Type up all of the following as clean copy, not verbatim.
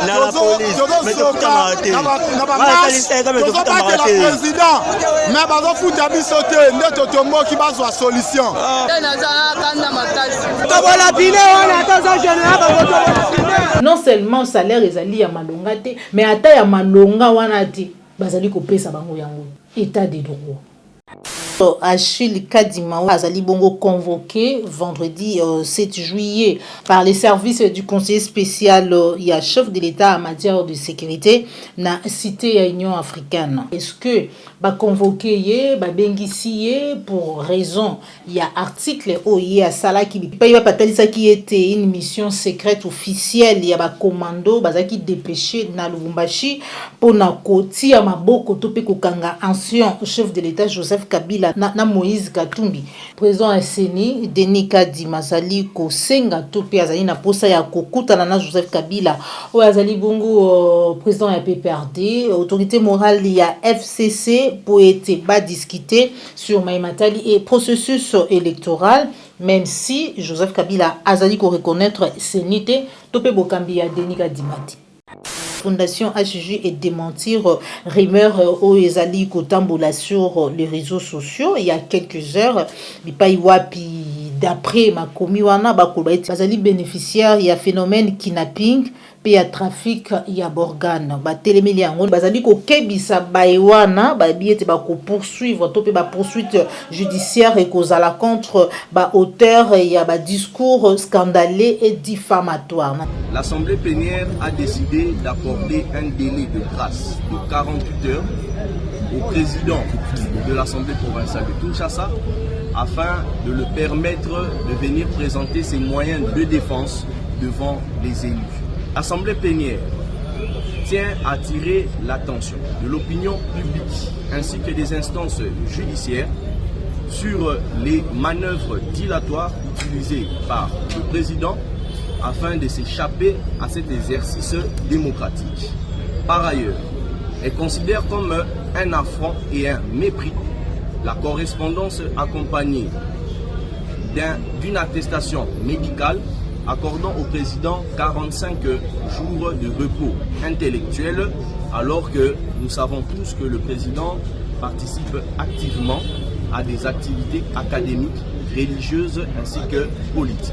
la police. Mais tu as raté. Président, mais bazo futa bisote ndeto tombo ki bazwa solution. Non seulement salaire ezali ya malonga te, mais ata ya malonga wana te bazali kopesa bango yango état de droit. Achille Kadima Azali Bongo convoqué vendredi 7 juillet par les services du conseiller spécial chef de l'État en matière de sécurité na cité à Union africaine. Est-ce que ba convoqué ba bengisi pour raison il y a article à sala qui pas patalisa qui était une mission secrète officielle il y a ba commando bazaki dépêché na Lubumbashi pour na koti ya maboko topé kokanga ancien chef de l'État Joseph Kabila na Moïse Katumbi président SNI Denis Kadima Azali ko senga topé azali na posa ya kokutana na Joseph Kabila o azali bongo président ya PPRD autorité morale ya FCC pour être bas discuter sur Maïmatali et processus électoral même si Joseph Kabila azali ko reconnaître sénité topé bokambi ya Denis Kadima. Fondation HJ et démentir rumeur au Ezali Kotambola sur les réseaux sociaux il y a quelques heures d'après ma commiwana bakobaiti bazali bénéficiaire il y a phénomène kidnapping puis il y a trafic il y a borgane batelemeli yango bazali ko kebisa baiwana babiete bako poursuivre topé ba poursuite judiciaire et kozala contre ba auteur il y a ba discours scandaleux et diffamatoire. L'Assemblée plénière a décidé d'accorder un délai de grâce de 48 heures au président de l'Assemblée provinciale de Kinshasa afin de le permettre de venir présenter ses moyens de défense devant les élus. L'Assemblée plénière tient à attirer l'attention de l'opinion publique ainsi que des instances judiciaires sur les manœuvres dilatoires utilisées par le président afin de s'échapper à cet exercice démocratique. Par ailleurs, elle considère comme un affront et un mépris la correspondance accompagnée d'une attestation médicale accordant au président 45 jours de repos intellectuel alors que nous savons tous que le président participe activement à des activités académiques, religieuses ainsi que politiques.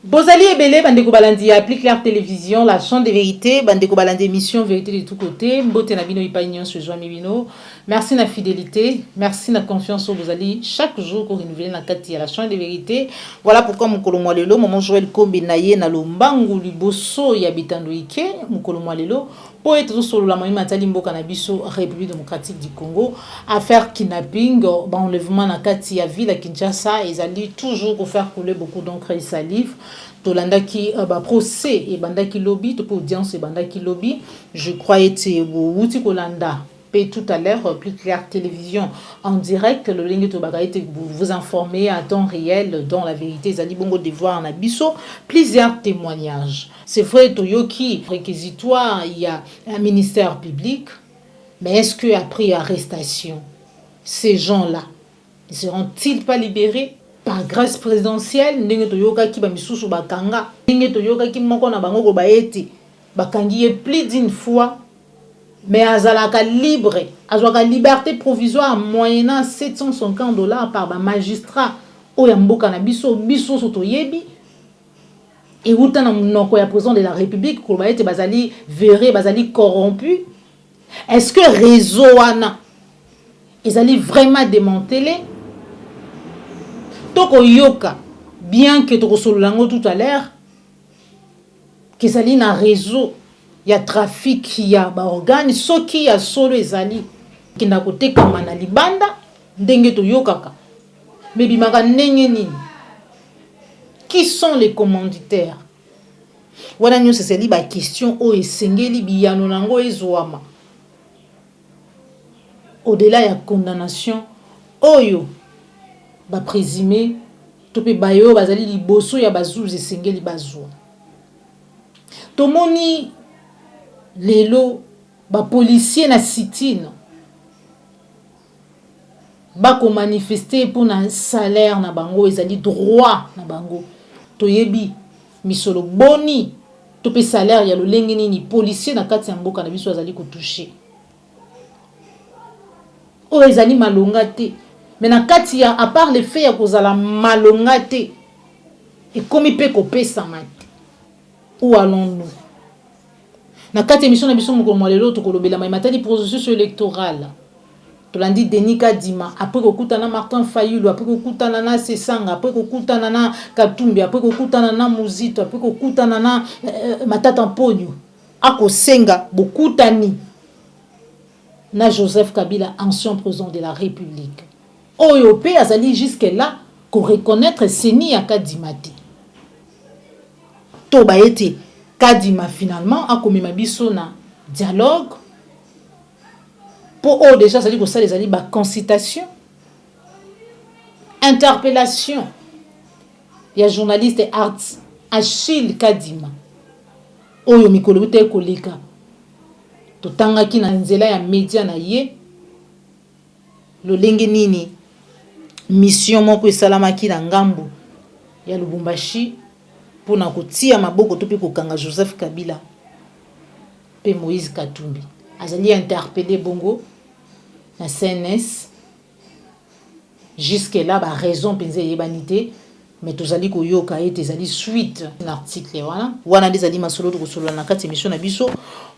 Bozali Ebele, Bandeko Balandi, applique Claire Télévision, la chaîne de vérité, Bandeko Balandi, émission Vérité de tous côtés, Mbote Nabino Ipagnon, ce jour Mibino. Merci na fidélité, merci na confiance au Bozali. Chaque jour, qu'on renouvelle na kati à la chaîne de vérité. Voilà pourquoi mon Kolomo Lelo, mon Joël Kombe Naye, na Lombangu, Liboso, Yabitando Ike, mon Kolomo Lelo, pour être sur la moyenne Matali Mboka Nabiso, République démocratique du Congo, affaire kidnapping, enlèvement na kati à ville à Kinshasa, ils allaient toujours pour faire couler beaucoup d'encre et salive. Tolandaki procès et bandaki lobby to audience et bandaki lobby je crois était wuti kolanda et tout à l'heure plus clair télévision en direct le ligne to bagaite vous informer à temps réel dans la vérité zali bongo devoir en abisso plusieurs témoignages c'est vrai toyoki réquisitoire il y a un ministère public mais est-ce que après arrestation ces gens-là ne seront-ils pas libérés par grâce présidentielle ndenge toyoka ki ba misusu bakanga ndenge toyoka ki moko na bango ko baeti bakangi plus d'une fois mais azalaka libre azwaka liberté provisoire moyennant $750 par ba magistrat oya mboka na biso soto yebi et uta na monoko ya président de la République ko baeti bazali verré bazali corrompu. Est-ce que réseau wana ezali vraiment démantelé? Toko yoka, bien que tu lango tout à l'heure, que ça li na réseau, il y a trafic, il y a organes, ce qui y a solo ezali, qui n'a côté comme na libanda, ndenge to yokaka. Mais bimaka ndenge nini? Qui sont les commanditaires? Wana nyo c'est li ba question o esengeli biyano nango ezwama. Au-delà ya condamnation, oyo ba présumé to pe bayo bazali liboso ya bazuzi sengeli bazwa tomoni lelo ba policier na sitine ba ko manifester pour na salaire na bango ezali droit na bango toyebi misolo boni to pe salaire ya lolenge nini policier na kati ya mboka na biso azali ko toucher o ezali malonga te mais na kati ya à part le fait ya kozala malonga te ekomi pe ko pesa mate où allons-nous na kati émission na biso moko lelo to kolobela mai matali processus électoral tolandi Denis Kadima après kokutana Martin Fayulu après kokutana na Sesanga après kokutana na Katumbi après kokutana na Muzito après kokutana na Matata Mponyo akosenga bokutani na Joseph Kabila, ancien président de la République. OEOP azali jusque là ko reconnaître Seni ya Kadima te. To ba été Kadima finalement a komema biso na dialogue pour déjà ça dit que ça les ali ba concitation interpellation. Il y a journaliste arts Achille Kadima. Oyo mikolo te koleka. Totangaki na nzela ya media na ye lolenge nini mission moko esalamaki na ngambo ya Lubumbashi pona kotia maboko to pe kokanga Joseph Kabila pe Moïse Katumbi azali interpellé bongo na CNS jusque là ba raison penze yebanité mais tozali koyoka ete ezali suite l'article wana dezali masolo to kosolola na kati émission na biso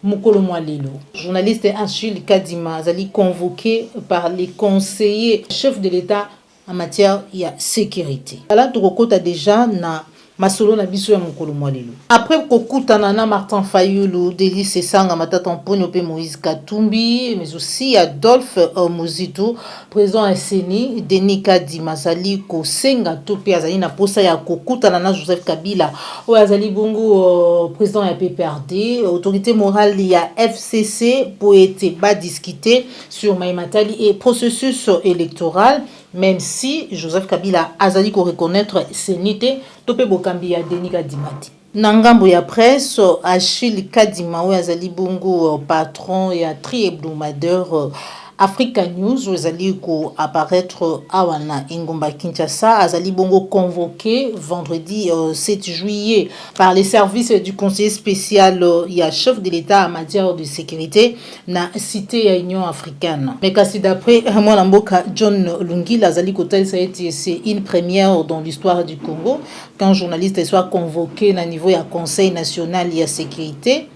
mokolo mwa lelo. Journaliste Achille Kadima azali convoqué par les conseillers chefs de l'État en matière de sécurité. Là to kokota déjà na masolo na biso ya mokolo mwa lelo. Après kokutana na Martin Fayulu, Denis Sesanga, Matata Mponyo pe Moïse Katumbi, mais aussi Adolphe Muzito, président ya Seni, Denis Kadima azali kosenga to pe azali na posa ya kokutana na Joseph Kabila, o azali bongo président ya PPRD, autorité morale ya FCC pour être ba discuter sur Maimatali et processus électoral. Même si Joseph Kabila azali ko reconnaître Senite tope bokambi ya Denis Kadima. Nangambo ya presse Achille Kadima we azali bongo patron ya tri hebdomadaire Africa News azali ko apparaître awana Ingomba Kinshasa azali bongo convoqué vendredi 7 juillet par les services du conseiller spécial ya chef de l'État en matière de sécurité na cité ya Union africaine. Mais kasi d'après mwana mboka John Lungila azali kotel ça a été c'est une première dans l'histoire du Congo qu'un journaliste soit convoqué na niveau ya Conseil national ya sécurité.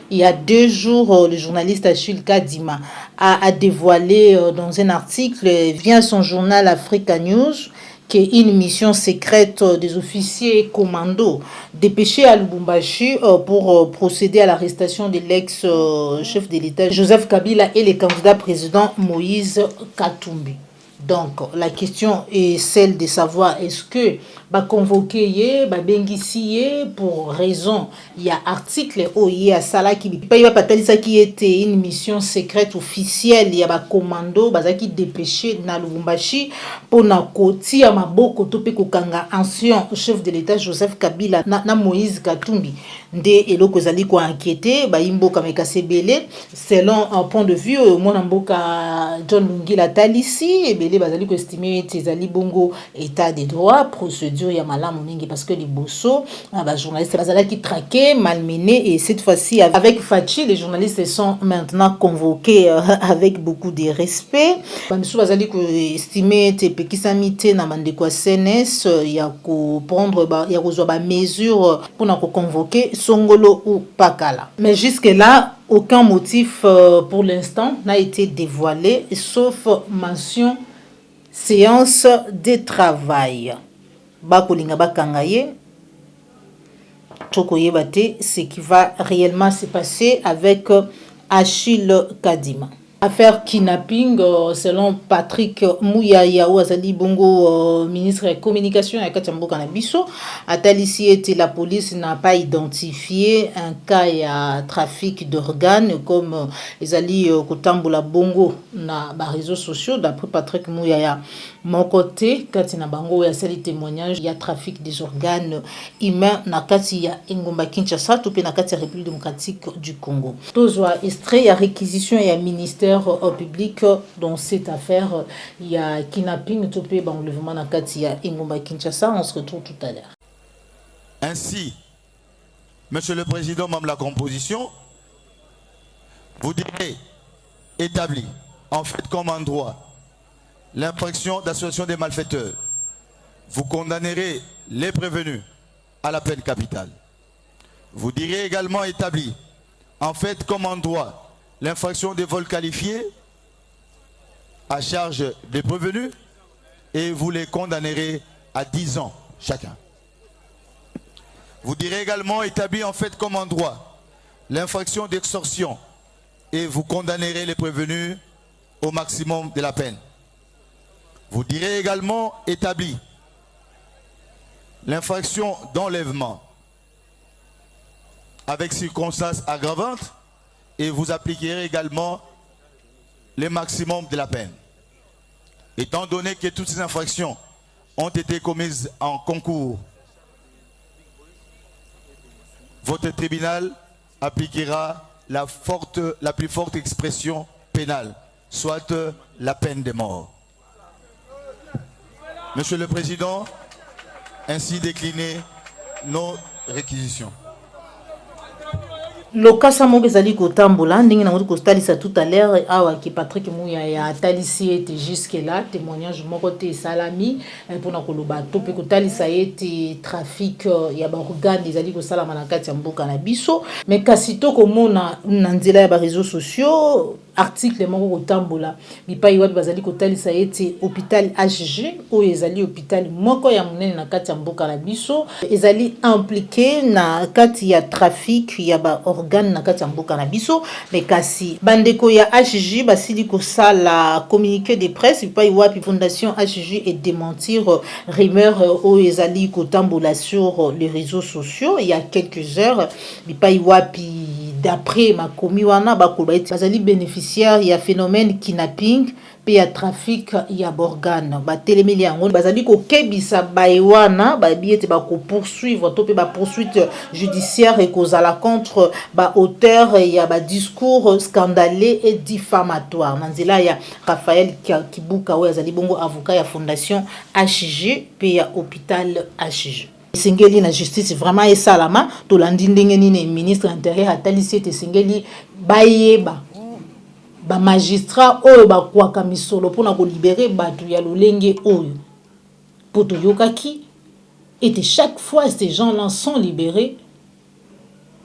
Il y a 2 jours, le journaliste Achille Kadima a dévoilé dans un article via son journal Africa News qu'une mission secrète des officiers commandos dépêchés à Lubumbashi pour procéder à l'arrestation de l'ex-chef de l'État Joseph Kabila et le candidat président Moïse Katumbi. Donc, la question est celle de savoir est-ce que ba convoqué ba bengisi pour raison il y a article oye à sala qui pa patalisa qui était une mission secrète officielle il y a ba commando bazaki dépêché na Lubumbashi pour na kotia maboko tope kokanga ancien chef de l'État Joseph Kabila na Moïse Katumbi nde eloko zali ko inquiéter ba imboka mekasebele selon un point de vue mona mboka John Lungila talisi ebele bazali ko estimer ezali bongo état de droit procédure ya malamu mingi parce que les bosso ba journalistes bazala qui traqué malmené et cette fois-ci avec Fachi les journalistes sont maintenant convoqués avec beaucoup de respect bamisu bazali ko estimer te pekisamite na mandeko CNS ya ko prendre ya kozwa ba mesures pour na ko convoquer Songolo ou Pakala mais jusque là aucun motif pour l'instant n'a été dévoilé sauf mention séance de travail. Bakolinga bakangaye toko yebate ce qui va réellement se passer avec Achille Kadima. affaire kidnapping selon Patrick Mouyaya Ouazali Bongo ministre de la communication à Katiamboka na biso atalisi était la police n'a pas identifié un cas ya trafic d'organes comme ezali kotambola bongo na ba réseaux sociaux d'après Patrick Mouyaya. Mon côté katina bango ya sali témoignage ya trafic des organes humains na kati ya Ingomba Kinshasa to pe na kati ya République démocratique du Congo. Tozwa extrait ya réquisition ya ministère au public dans cette affaire, il y a kidnapping, topé, enlèvement dans Katia, Ingomba Kinshasa. On se retrouve tout à l'heure. Ainsi, Monsieur le Président, membre de la composition, vous direz établi en fait comme en droit l'infraction d'association des malfaiteurs. Vous condamnerez les prévenus à la peine capitale. Vous direz également établi en fait comme en droit l'infraction de vol qualifié à charge des prévenus et vous les condamnerez à 10 ans chacun. Vous direz également établi en fait comme en droit l'infraction d'extorsion et vous condamnerez les prévenus au maximum de la peine. Vous direz également établi l'infraction d'enlèvement avec circonstances aggravantes et vous appliquerez également le maximum de la peine. Étant donné que toutes ces infractions ont été commises en concours, votre tribunal appliquera la plus forte expression pénale, soit la peine de mort. Monsieur le Président, ainsi déclinez nos réquisitions. Lokasa moko ezali kotambola ndenge na ngoti kostalisa tout à l'heure awa ki Patrick Mouyaya atalisi ete jusque là témoignage moko te salami pona koloba to pe kotalisa ete trafic ya ba organe ezali kosalama na kati ya mboka na biso mais kasi to komona na nzela ya ba réseaux sociaux article moko kotambola bipai wapi bazali kotalisa ete hôpital HG o ezali hôpital moko ya munene na kati ya mboka na biso ezali impliqué na kati ya trafic ya ba organe na kati ya mboka na biso mais kasi bandeko ya HG basili kosala communiqué de presse bipai wapi fondation HG et démentir rumeur o ezali kotambola sur les réseaux sociaux il y a quelques heures bipai wapi d'après ma commis wana bakoba eti bazali bénéficiaire ya phénomène kidnapping pe ya trafic ya organe batelemeli yango bazali kokebisa baewana babi ete bako poursuivre to pe ba poursuite judiciaire et kozala contre ba auteur ya ba discours scandaleux et diffamatoire nanzela ya Raphaël Kibuka oyo azali bongo avocat ya fondation HG pe ya hôpital HG. Singeli na justice vraiment esalama to landi ndenge nini ministre intérieur atalisi ete singeli bayeba ba magistrat oyo ba kwaka misolo pona ko libérer batu ya lolenge oyo poto yokaki et chaque fois ces gens-là sont libérés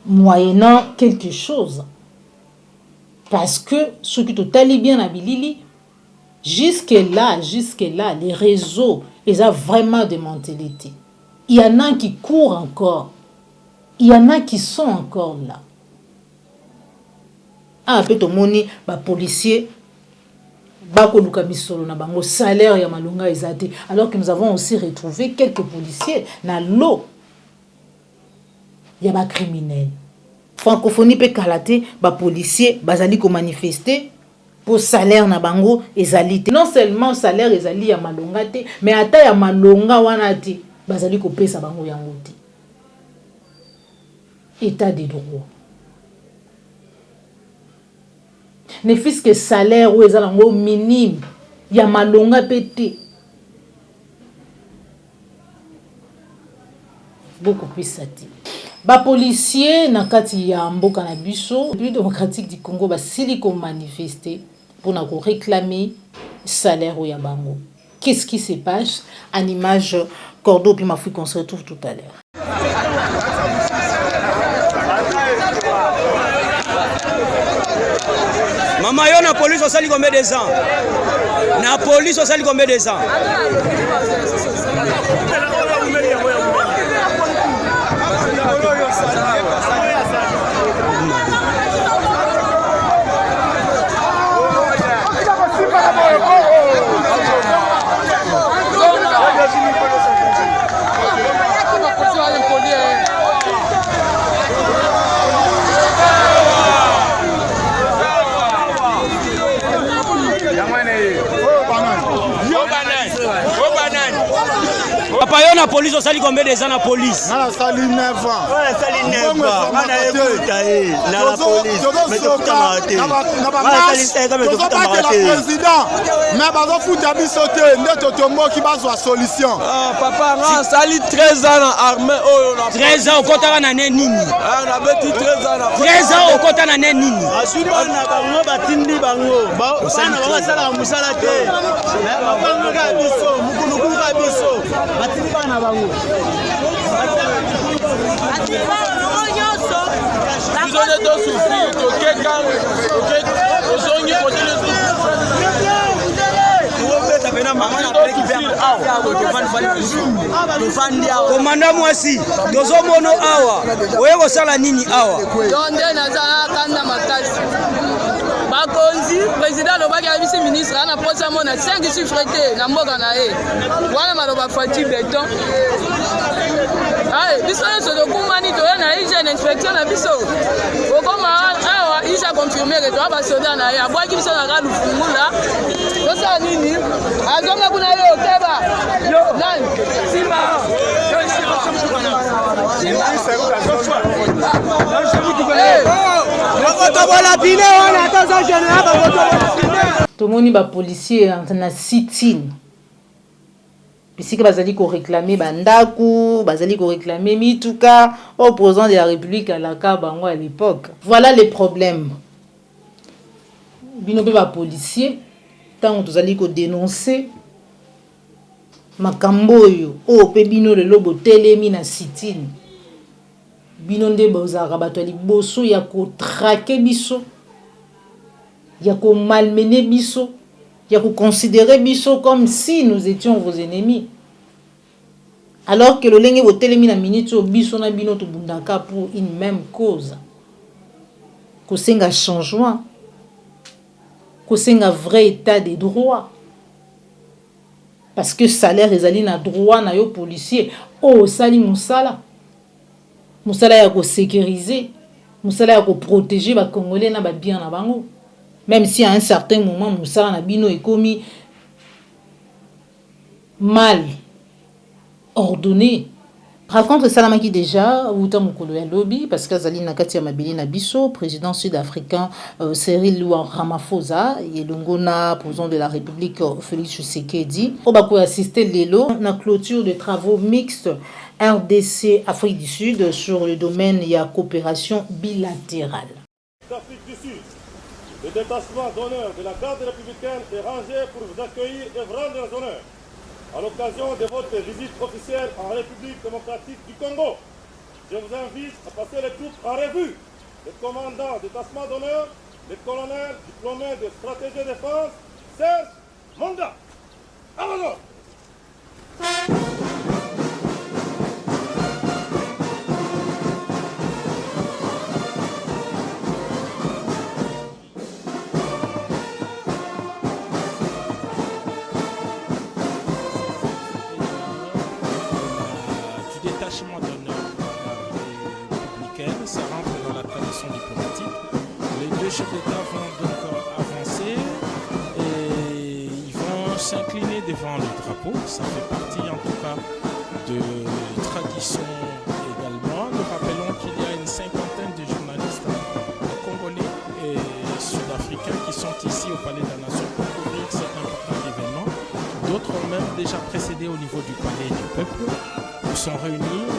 moyennant quelque chose parce que ceux qui totali bien na bilili jusque là les réseaux ils ont vraiment des mentalités. Il y en a qui courent encore. Il y en a qui sont encore là. Ah, peut-être moni ba policier ba ko luka misolo na bango salaire ya malonga ezate alors que nous avons aussi retrouvé quelques policiers na l'eau. Il y a ba criminels. Francophonie pe kalaté ba policier bazali ko manifester pour salaire na bango ezali. Non seulement salaire ezali ya malonga te mais ata ya malonga wana te bazali ko pesa bango yango te. État de droit. Ne fils que salaire ou ezalango minime ya malonga pété. Beaucoup plus sati. Ba policier na kati ya mboka na biso, République démocratique du Congo ba siliko manifester pour na ko réclamer salaire ou ya bango. Qu'est-ce qui se passe? En image Cordo puis Mafoui qu'on se retrouve tout à l'heure. Maman, yo na police osali combien des ans? Na police osali combien des ans? na police osali combien des ans na police? Nga nasali 9 ans. Ouais, sali 9 ans. Nga na ekuta na la police. Mais tofuta marate. Tozobakela président. Mais bazofuta biso te nde totomboki bazwa solution. Papa nga sali 13 ans na armée oyo na 13 ans okota na nini? na beti 13 ans na 13 ans okota na nini? asuri bana bango batindi bango. Bana basala musala te. Bango ka biso, mukuluku ka biso. Batindi bana bango. Vous avez deux soucis, Komanda mwasi, tozomono awa. Oye kosala nini awa? Donde nazana kanda makasi. Bakonzi, président lobaki abisi ministre ana posa mona 5 chiffres te na mboka na ye. Wana maloba fati beton. Ay, biso so dokumani to na hygiène inspection na biso. Okoma awa isa confirmer que to ba soda na ye. Abwaki biso na kalu fungula. Kosa nini? Azonga kuna yo teba. Yo, nani? Simba. Tomoni ba policier na sit-in. Bisika bazali ko réclamer bandaku, bazali ko réclamer mituka au président de la République à la Kabango à l'époque. Voilà les problèmes. Bino ba policier tant tozali ko dénoncer makambo yo o pe bino le lobo telemi na sit-in. Bino nde bozaka bato liboso ya ko traquer biso, ya ko malmener biso, ya ko considérer biso comme si nous étions vos ennemis. Alors que le lenge botelemi na minute o biso na bino to bundaka pour une même cause. Ko senga changement, ko senga vrai état des droits. Parce que salaire ezali na droit na yo policier o sali musala. Musala ya ko sécuriser, musala ya ko protéger ba Congolais na ba bien na bango. Même si à un certain moment musala na bino ekomi mal ordonné. Raconte Salamaki déjà ou tamukolo ya lobby parce que Zali Nakati ya mabili na biso président sud-africain Cyril Ramaphosa et Longona président de la République Félix Tshisekedi obako assister lelo na clôture de travaux mixtes RDC Afrique du Sud sur le domaine de la coopération bilatérale. Afrique du Sud, le détachement d'honneur de la garde républicaine est rangé pour vous accueillir et vous rendre les honneurs à l'occasion de votre visite officielle en République démocratique du Congo. Je vous invite à passer les troupes en revue. Le commandant du détachement d'honneur, le colonel diplômé de stratégie de défense, Serge Monda. Amazon. Ça rentre dans la tradition diplomatique. Les deux chefs d'État vont donc avancer et ils vont s'incliner devant le drapeau. Ça fait partie en tout cas de tradition également. Nous rappelons qu'il y a une cinquantaine de journalistes congolais et sud-africains qui sont ici au Palais de la Nation pour couvrir cet important événement. D'autres ont même déjà précédé au niveau du Palais du Peuple, où sont réunis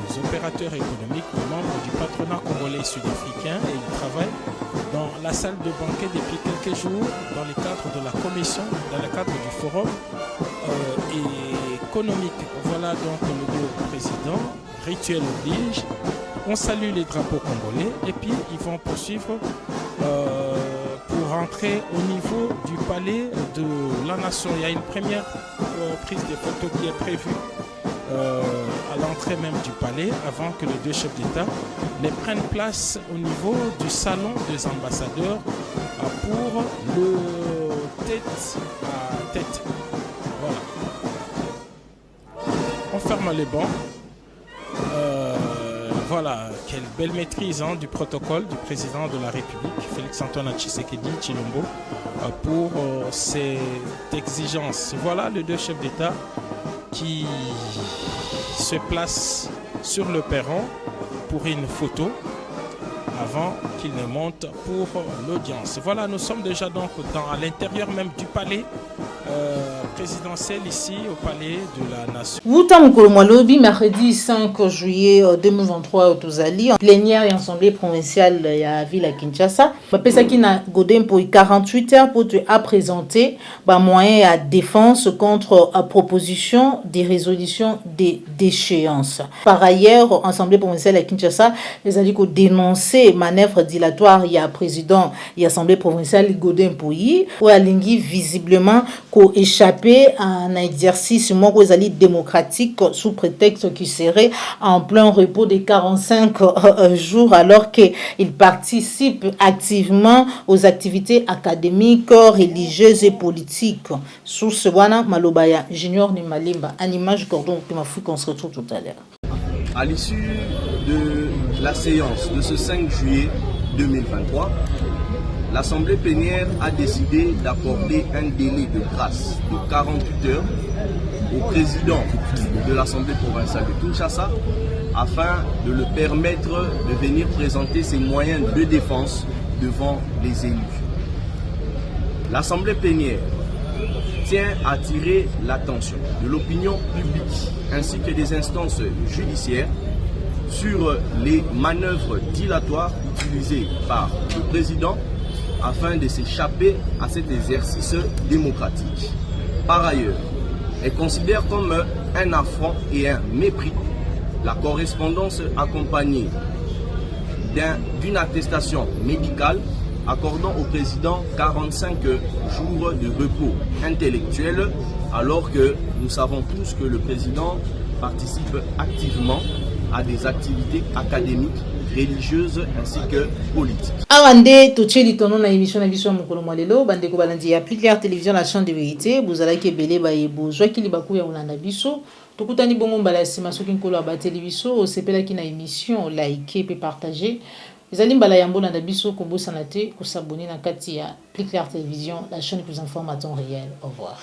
des opérateurs économiques, des membres du patronat congolais et sud-africain, et ils travaillent dans la salle de banquet depuis quelques jours dans le cadre de la commission, dans le cadre du forum économique. Voilà donc le nouveau président, rituel oblige. On salue les drapeaux congolais et puis ils vont poursuivre pour rentrer au niveau du palais de la nation. Il y a une première prise de photos qui est prévue à l'entrée même du palais avant que les deux chefs d'État ne prennent place au niveau du salon des ambassadeurs pour le tête à tête. Voilà. On ferme les bancs. Voilà, quelle belle maîtrise du protocole du président de la République, Félix-Antoine Tshisekedi Tshilombo, pour cette exigence. Voilà les deux chefs d'État qui se place sur le perron pour une photo avant qu'il ne monte pour l'audience. Voilà, nous sommes déjà donc à l'intérieur même du palais présidentiel ici au palais de la Nation. Wutamkolomalobi, mercredi 5 juillet 2023 au Tozali, en plénière et assemblée provinciale de la ville à Kinshasa. Bapesaki na Godem pour 48 heures pour te présenter moyen à défense contre proposition des résolutions des déchéances. Par ailleurs, assemblée provinciale à Kinshasa, les alliés dénoncer manœuvre dilatoire il y a président et assemblée provinciale Godem Pouyi ou alingui visiblement qu'on échappé à un exercice démocratique sous prétexte qu'il serait en plein repos de 45 jours alors qu'il participe activement aux activités académiques, religieuses et politiques. Sous ce wana Malobaya Junior Nimalimba, en image cordon que ma fille qu'on se retrouve tout à l'heure. À l'issue de la séance de ce 5 juillet 2023, l'Assemblée plénière a décidé d'accorder un délai de grâce de 48 heures au président de l'Assemblée provinciale de Kinshasa afin de le permettre de venir présenter ses moyens de défense devant les élus. L'Assemblée plénière tient à attirer l'attention de l'opinion publique ainsi que des instances judiciaires sur les manœuvres dilatoires utilisées par le président afin de s'échapper à cet exercice démocratique. Par ailleurs, elle considère comme un affront et un mépris la correspondance accompagnée d'une attestation médicale accordant au président 45 jours de repos intellectuel alors que nous savons tous que le président participe activement à des activités académiques, religieuses ainsi que politiques. Awande tocheli tono na émission na biso mukolo mwalelo bande ko balandi ya Picler télévision la chaîne de vérité bozala ke belé ba yebo zwa kili baku ya olanda biso tokutani bongo mbala sima soki nkolo abateli biso osepela ki na émission like pe partager ezali mbala ya mbona na biso ko bosana te ko s'abonner na kati ya Picler télévision la chaîne qui vous informe à temps réel. Au revoir.